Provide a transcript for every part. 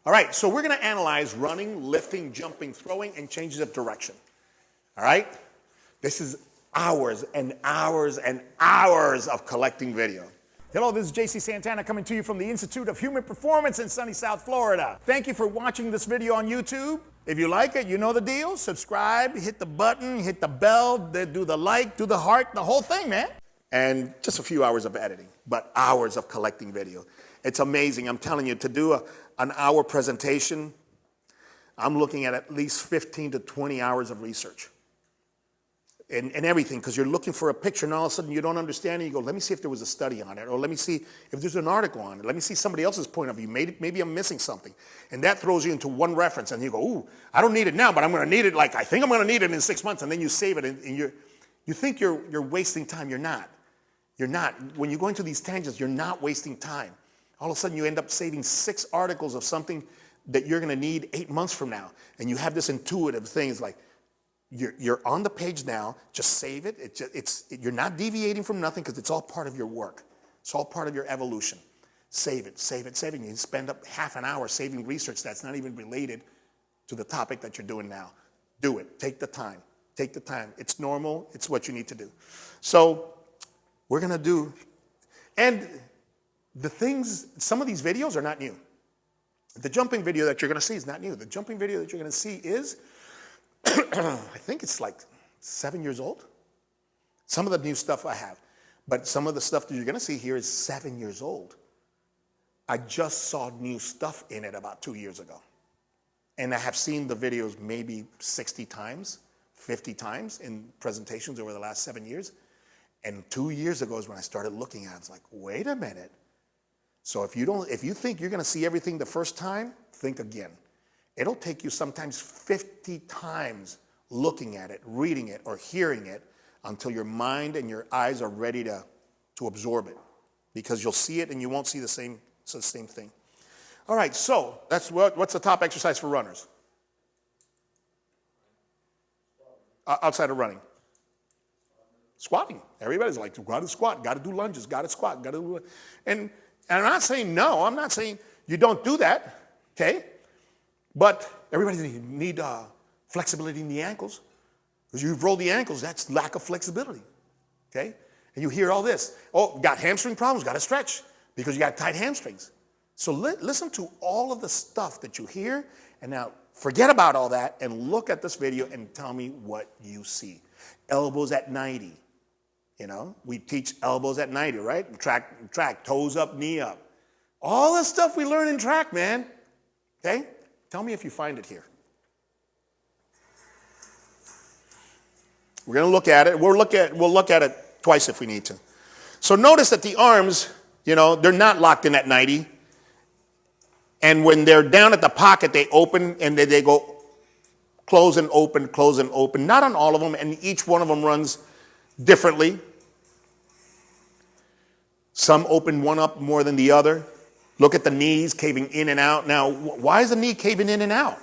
All right, so we're going to analyze running, lifting, jumping, throwing, and changes of direction. All right? This is hours and hours and hours of collecting video. Hello, this is JC Santana coming to you from the Institute of Human Performance in sunny South Florida. Thank you for watching this video on YouTube. If you like it, you know the deal. Subscribe, hit the button, hit the bell, do the like, do the heart, the whole thing, man. And just a few hours of editing, but hours of collecting video. It's amazing. I'm telling you, to do an hour presentation, I'm looking at least 15 to 20 hours of research. And everything, because you're looking for a picture, and all of a sudden you don't understand it. You go, let me see if there was a study on it, or let me see if there's an article on it. Let me see somebody else's point of view. Maybe I'm missing something. And that throws you into one reference, and you go, ooh, I don't need it now, but I'm going to need it, I think I'm going to need it in 6 months, and then you save it, and you think you're wasting time. You're not. You're not. When you go into these tangents, you're not wasting time. All of a sudden you end up saving 6 articles of something that you're going to need 8 months from now, and you have this intuitive thing. It's like, you're on the page now, just save it. You're not deviating from nothing because it's all part of your work. It's all part of your evolution. Save it, save it, save it. You spend up half an hour saving research that's not even related to the topic that you're doing now. Do it. Take the time. Take the time. It's normal. It's what you need to do. So we're going to do, and the things, some of these videos are not new. The jumping video that you're going to see is not new. The jumping video that you're going to see is, I think it's like 7 years old. Some of the new stuff I have, but some of the stuff that you're going to see here is 7 years old. I just saw new stuff in it about 2 years ago. And I have seen the videos maybe 60 times, 50 times in presentations over the last 7 years. And 2 years ago is when I started looking at it. It's like, wait a minute. So if you think you're going to see everything the first time, think again. It'll take you sometimes 50 times looking at it, reading it, or hearing it until your mind and your eyes are ready to absorb it. Because you'll see it and you won't see the same thing. All right, so what's the top exercise for runners? Outside of running. Squatting. Everybody's like, got to squat, got to do lunges, got to squat, got to do it. And I'm not saying no. I'm not saying you don't do that, okay? But everybody need flexibility in the ankles. Because you roll the ankles, that's lack of flexibility, okay? And you hear all this. Oh, got hamstring problems, got to stretch because you got tight hamstrings. So listen to all of the stuff that you hear, and now forget about all that and look at this video and tell me what you see. Elbows at 90. You know, we teach elbows at 90, right? Track, toes up, knee up. All the stuff we learn in track, man. Okay? Tell me if you find it here. We're going to look at it. We'll look at it twice if we need to. So notice that the arms, you know, they're not locked in at 90. And when they're down at the pocket, they open and they go close and open, close and open. Not on all of them, and each one of them runs differently. Some open one up more than the other. Look at the knees caving in and out. Now, why is the knee caving in and out?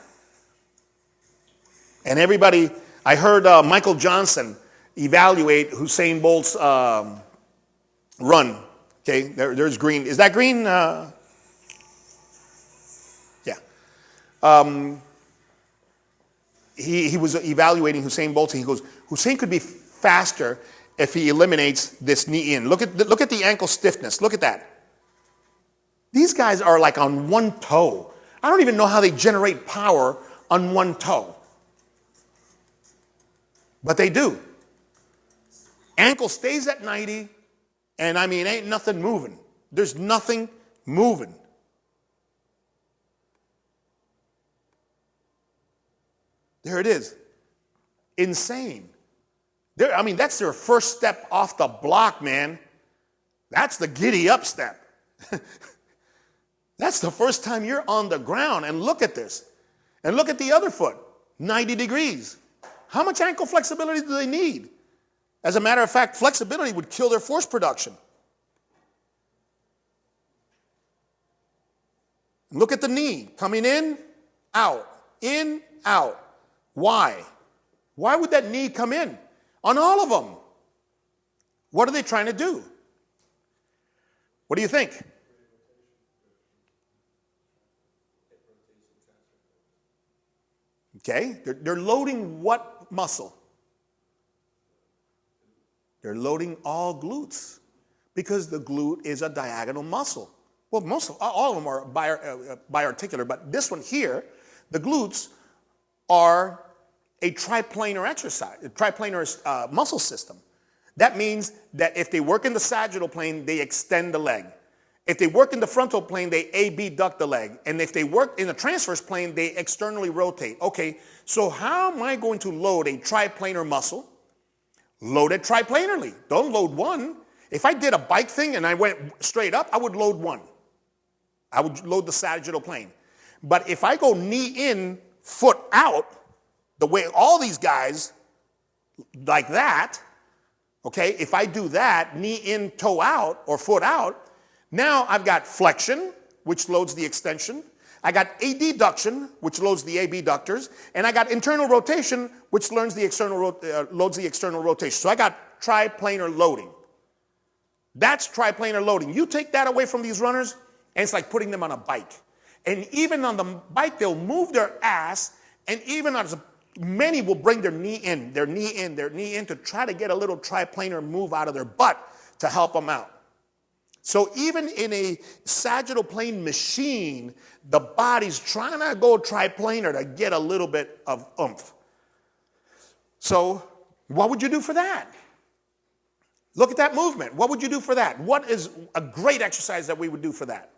And everybody, I heard Michael Johnson evaluate Usain Bolt's run. Okay, there's green. Is that green? Yeah. He was evaluating Usain Bolt, and he goes, Usain could be faster if he eliminates this knee in. Look at the ankle stiffness. Look at that. These guys are like on one toe. I don't even know how they generate power on one toe. But they do. Ankle stays at 90, and I mean, ain't nothing moving. There's nothing moving. There it is. Insane. I mean, that's their first step off the block, man. That's the giddy up step. That's the first time you're on the ground. And look at this. And look at the other foot, 90 degrees. How much ankle flexibility do they need? As a matter of fact, flexibility would kill their force production. Look at the knee, coming in, out. Why? Why would that knee come in? On all of them. What are they trying to do? What do you think? Okay? They're loading what muscle? They're loading all glutes because the glute is a diagonal muscle. Well, all of them are biarticular, but this one here, the glutes are a triplanar exercise, a triplanar muscle system. That means that if they work in the sagittal plane, they extend the leg. If they work in the frontal plane, they abduct the leg. And if they work in the transverse plane, they externally rotate. Okay, so how am I going to load a triplanar muscle? Load it triplanarly. Don't load one. If I did a bike thing and I went straight up, I would load one. I would load the sagittal plane. But if I go knee in, foot out, the way all these guys, like that, okay, if I do that, knee in, toe out, or foot out, now I've got flexion, which loads the extension. I got adduction, which loads the abductors. And I got internal rotation, which loads the external rotation. So I got triplanar loading. That's triplanar loading. You take that away from these runners, and it's like putting them on a bike. And even on the bike, they'll move their ass, and even as many will bring their knee in to try to get a little triplanar move out of their butt to help them out. So even in a sagittal plane machine, the body's trying to go triplanar to get a little bit of oomph. So what would you do for that? Look at that movement. What would you do for that? What is a great exercise that we would do for that?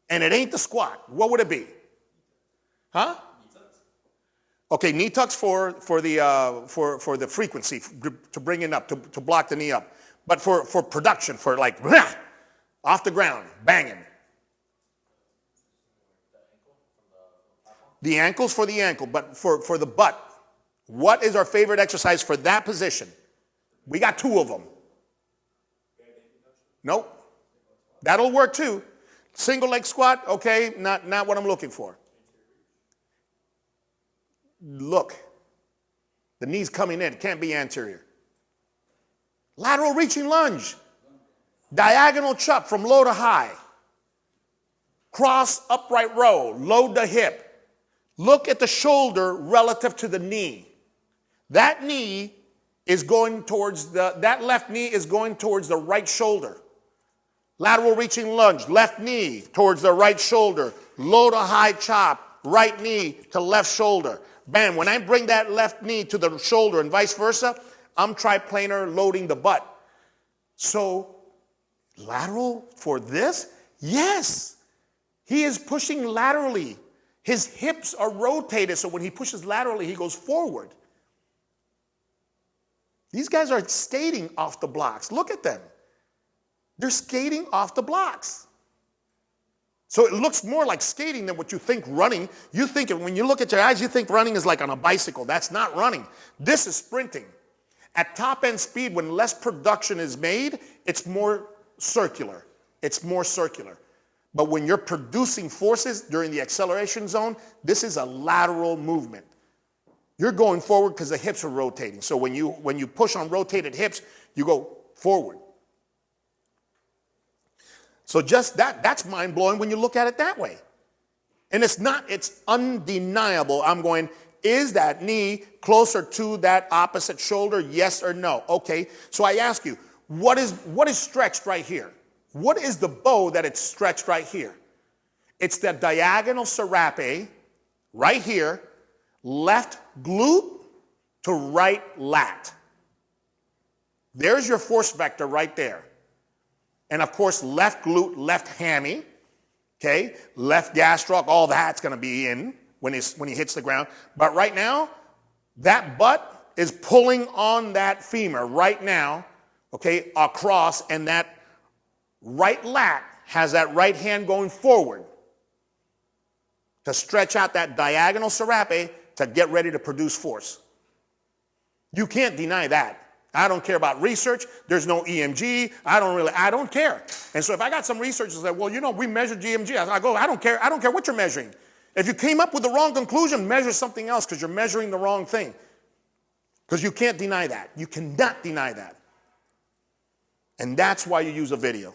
And it ain't the squat. What would it be? Huh? Okay, knee tucks for the frequency, to bring it up, to block the knee up. But for production, for like, off the ground, banging. The ankles for the ankle, but for the butt. What is our favorite exercise for that position? We got two of them. Nope. That'll work too. Single leg squat, okay, not what I'm looking for. Look, the knee's coming in, it can't be anterior. Lateral reaching lunge. Diagonal chop from low to high. Cross upright row, load the hip. Look at the shoulder relative to the knee. That knee is going towards that left knee is going towards the right shoulder. Lateral reaching lunge, left knee towards the right shoulder. Low to high chop, right knee to left shoulder. Bam, when I bring that left knee to the shoulder and vice versa, I'm triplanar loading the butt. So, lateral for this? Yes. He is pushing laterally. His hips are rotated, so when he pushes laterally, he goes forward. These guys are skating off the blocks. Look at them. They're skating off the blocks. So it looks more like skating than what you think running. You think, when you look at your eyes, you think running is like on a bicycle. That's not running. This is sprinting. At top end speed, when less production is made, it's more circular. It's more circular. But when you're producing forces during the acceleration zone, this is a lateral movement. You're going forward because the hips are rotating. So when you push on rotated hips, you go forward. So just that's mind-blowing when you look at it that way. And it's undeniable. I'm going, is that knee closer to that opposite shoulder, yes or no? Okay, so I ask you, what is stretched right here? What is the bow that it's stretched right here? It's the diagonal serape right here, left glute to right lat. There's your force vector right there. And of course, left glute, left hammy, okay? Left gastroc, all that's gonna be in when he hits the ground. But right now, that butt is pulling on that femur right now, okay, across, and that right lat has that right hand going forward to stretch out that diagonal serape to get ready to produce force. You can't deny that. I don't care about research. There's no EMG. I don't care. And so if I got some researchers that say, well, you know, we measure GMG, I go, I don't care what you're measuring. If you came up with the wrong conclusion, measure something else because you're measuring the wrong thing. Because you can't deny that. You cannot deny that. And that's why you use a video.